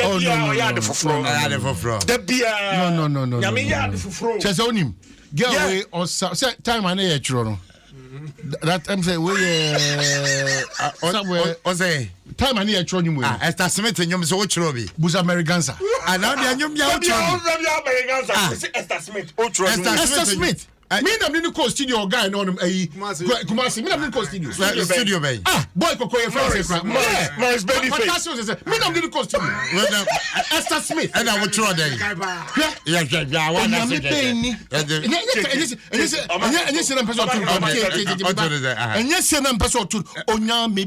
Oh no, the fufro. The beer. No. I mean, the fufro. Just on him. Get away or time and a chrono. That I'm saying somewhere. Say time and a chrono. Esta Smith and you so chrobi. Bus Americanza. And now the Esther Smith. Esther Smith. Me na me ko studio guy no Kumasi me na me ko studio bay. Boy Kokoye France Morris Babyface. Me na me ko studio. Esther Smith. And I will throw there. Yeah, I want to say. And yes, I'm person to. And yes, I'm person to. Onya me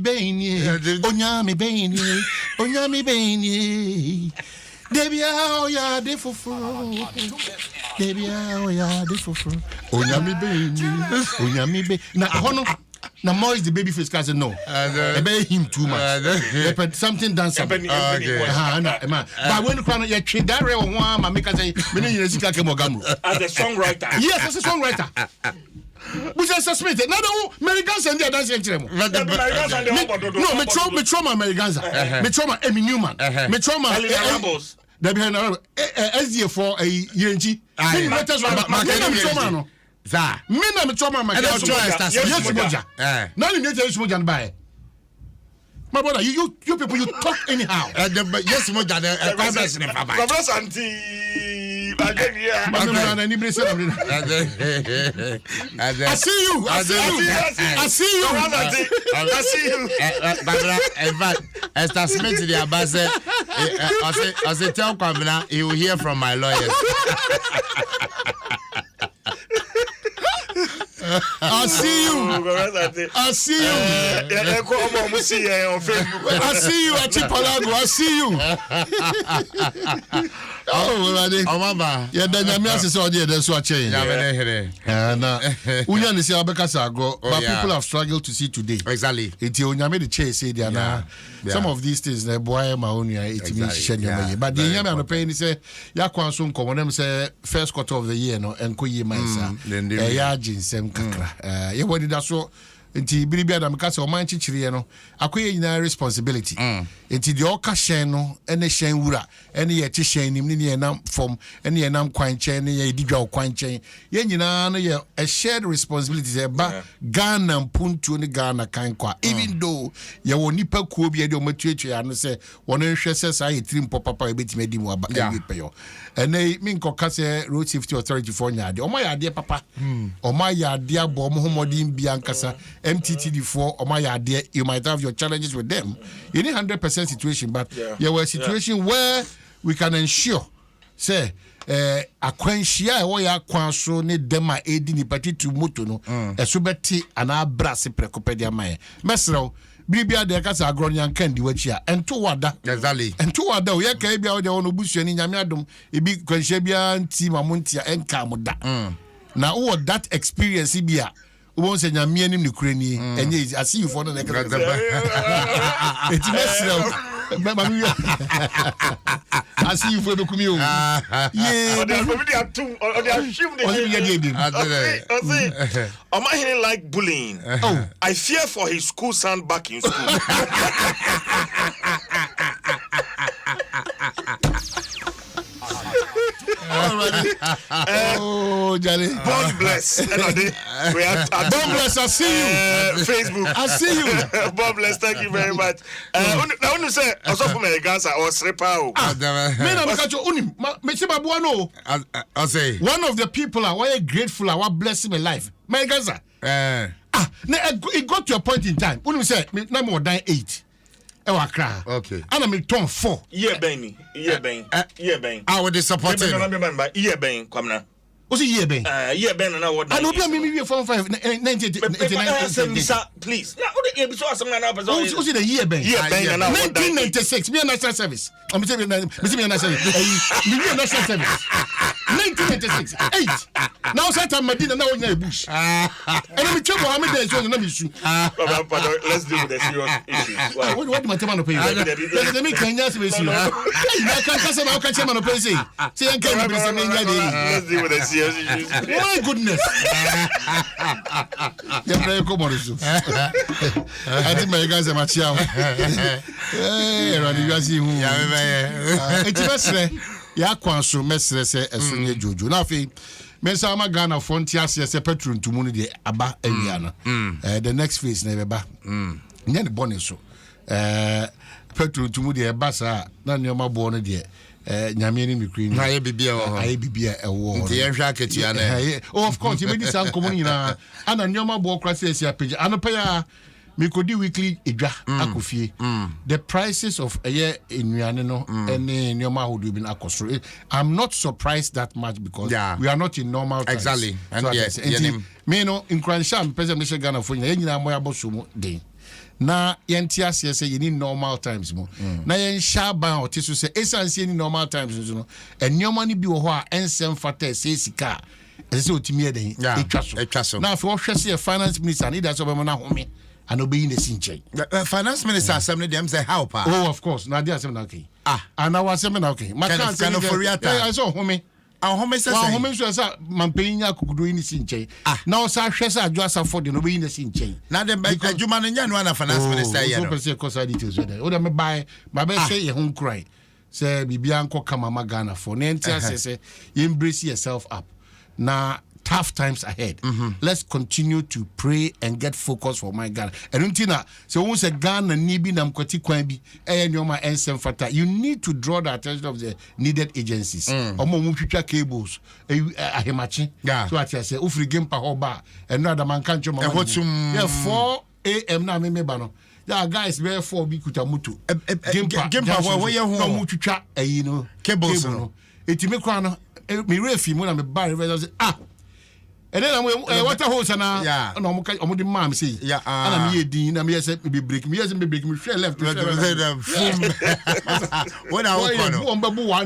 beni. Debia oya de fufu. Onyami be. Na hono. Na more is the baby face cause no. Ebe him too much. Something dance. But when you cry you treat that real one ma make say me no yin sika ke mogamu. As a songwriter. Yes, as a songwriter. Which is suspected. Now the Americans and the dance entry. No, me trauma Americans. Me trauma Emmy Newman. Me trauma Rebels. There be another SDA4 a yenji. Me matters me trauma no. Za. Me na me trauma my. Yes, moja. Now you need to use moja buy. My brother, you people you talk anyhow. Yes, moja the Asante. I see you. In fact, Esther Smith the ambassador, I say tell Kwabena he will hear from my lawyers. I see you. I see you. I see you at Chipalago. I see you. Oh, Lady. Oh, Mama. Yeah, then I'm just so dear. That's what change. And Uyan is Abekasago, but people have struggled to see today. Exactly. It's Unyame the chase, say they are now. Some of these things, the boy, my own, it means Shenya. But the Yama and the pain is a Yakwansum, come on them say first quarter of the year, no, and Kuyi Mansa. Nsem kakra ye wodi da so nti biribi adam ka se o man chichiri no akoye nyina responsibility nti de o ka hyen no ene hyen wura ene ye chi hyen nim ne nam form ene ye nam kwanchen ne ye didwa kwanchen ye nyina no ye a shared responsibility ze ba Ghana mpuntu ne Ghana kan kwa even though ye wo nipa kuo bi e de o matuatwa ya no se wono hwe se sa ye trim papa e betime di mu aba e peyo ene min ko ka se road safety authority for nya de o ma ya de papa o ma ya de abo mo homodin bia nkasa MTTD4 or my idea, you might have your challenges with them. You need 100% situation, but you were a situation where we can ensure, say, a quenchia or ya quanso ne dema edi ni pati to moto no, a subeti and a brass precopedia maya. Mesro, Bibia de Casa Agronian Candy, which ya, and to wada, and to wada, we are cabia the ono bush and in Yamadum, a big quenchebia and Tima Muntia and Kamuda. Now, what that experience, Ibia. Once in your meaning in Ukraine, and yes, I see you for the next. It's messy. I see you for the community. Yeah, Omanhene like bullying. Oh, I fear for his school son back in school. Oh, Johnny. God bless. God bless. I see you. Facebook. I see you. God bless. Thank you very much. Now, when you say, also from Americansa or Srepao. I say, one of the people are why grateful, I want blessing my life. Americansa. It got to a point in time. When you say, number 8. Okay. And I'm turn 4. Yeah, Benny. I would support it. Yeah, Ben, come now. What's a year, Ben? Yeah, Ben, and I would. I know me 4 5 1989. Please. Now, what the episode some man up as always. What's it a year, Ben? Yeah, Ben, and 1996. Me a national service. I'm saying national service. Me a national service. 1996. 8. Now Satan Medina now in a bush. And I'm trouble how many days on the issue. Let's deal with the serious issues. What my man pay? Let me can just with you. I can't say how can someone pay say. Say I can't be something. Let's deal with the serious issues. My goodness. You're very common. I think my guys are much young. Hey, Randy, you see who? It's best. Ya kwanso mesre se esonye jojo na fe mensa ma Ghana frontier se petrol ntumu no de aba awia no the next phase na beba nya ne bone so petrol ntumu de eba sa na ne ma bo no de nyame ni mikri na ye bibia wo aye bibia ewo nti ye hwa ketua na of course you made this ankomo nyina ana ne ma bo kra se sia page anopa ya Mikodi weekly edwa akofie the prices of enuane no any nyoma hodu bin akosoro. I'm not surprised that much because we are not in normal times. Exactly. And so yes, me no in Kransham person me Ghana for nyina moya boso den na yenti ase say you need normal times mo na yen shaban otiso say esanse ni normal times no enyoma ni bi wo ho a ensem fata say sika ese otimi eden etwaso na for hwese finance minister need that so be mo na home and obey in the sinche. Finance minister assembly them say how pa. Oh, of course. Now they are saying okay. And I was saying okay. My kind of for I saw home. Our home says home so man paying ya kudu in the sinche. Now sa hwesa adwasa for the obey in the sinche. Now the adwuma no nya no na finance minister here. So person cause details there. O da me buy say ye home cry. Say bibia nko kama Ghana for. Na entia say you embrace yourself up. Na tough times ahead. Let's continue to pray and get focused for my Ghana. And untina, so once a Ghana nibi na mkwati kwambi, nyoma Nsem fata. You need to draw the attention of the needed agencies. Omo mupipia cables, ahemachi. So ati say ufri gempa hoba, and no other man can't jump. 4 a.m. na me bano. Yeah, guys, very 4 bi kutamutu. Gempa where you no mupipia no cables no. Eti me kwa no me refi mo na me bar say and then water hose na no mo di mam say ana me edin na me say me break me yes me break me share left when I walk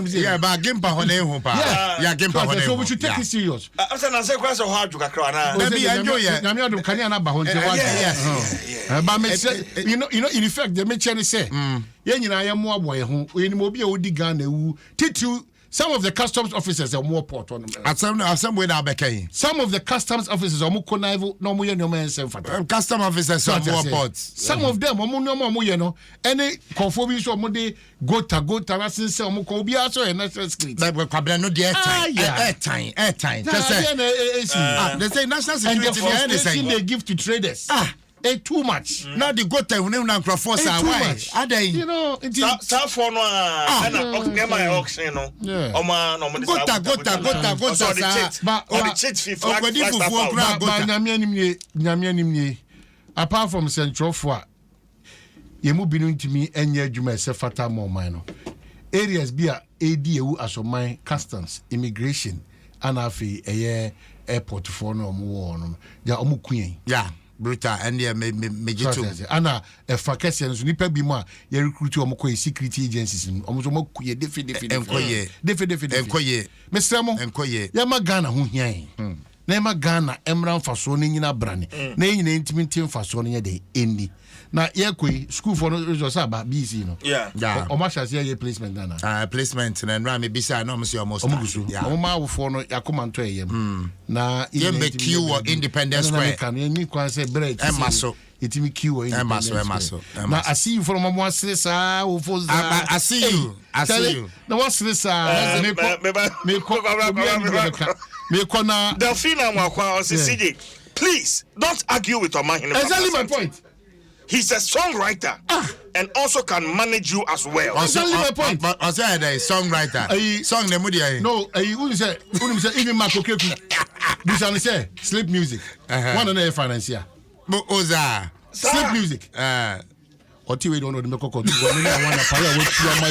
yeah but gempa ho na ehu pa yeah gempa ho na so we should take it serious na say kwase ho adu kakra na maybe enjoy na me odum kania na ba ho nte wa yes but me say you know in effect the me chere say ye nyina ye mo aboye ho eni mo bi e odi Ghana wu titu. Some of the customs officers are more port on them. Some of the customs officers are more connival, no more Nsem. Custom officers are more ports. Some of them are more, you know, any conformity or more go to since some Kobia so and national security. But Kwabena no airtime. They say national security and the frustration they give to traders. Too much. Now the go time when na crofo say why? Adai. You know, sa for no na my auction no. Oma no mo dey go but the chit fi flag nyame animnie. Apart from central for yemu binu ntimi enye adwuma se fata mo man no. Areas bi a edi ewu asoman customs immigration anafi airport for no mo no. Ja omu kuen. Yeah. Brutal and me ana efakese nso nipa bi mu a ye recruit omko security agencies omso omko ye defi enkoye mesramo ya ma Ghana ho hian na ma Ghana emran faso no nyina brane na nyina intimate faso no ye de eni na ye koi school for no resource aba BC no o ma shase ye placement na placement na nra me bisa na o se almost o ma wo for no yakoma nto eyem na ye be queue independence square kan ye ni kwan say break emaso itimi queue emaso na I see you from mama stressa wo for I see you na what stressa me ko na Delphina Mwakwa say CJ please don't argue with Omanhene. Exactly my point. He's a songwriter and also can manage you as well. Exactly my point. But I said a songwriter. Song the moody. No, you say even Marco Keku. This one say sleep music. One on the financier. Oza sleep music. Oti we don't know the meko ko. One na one na pare we tia my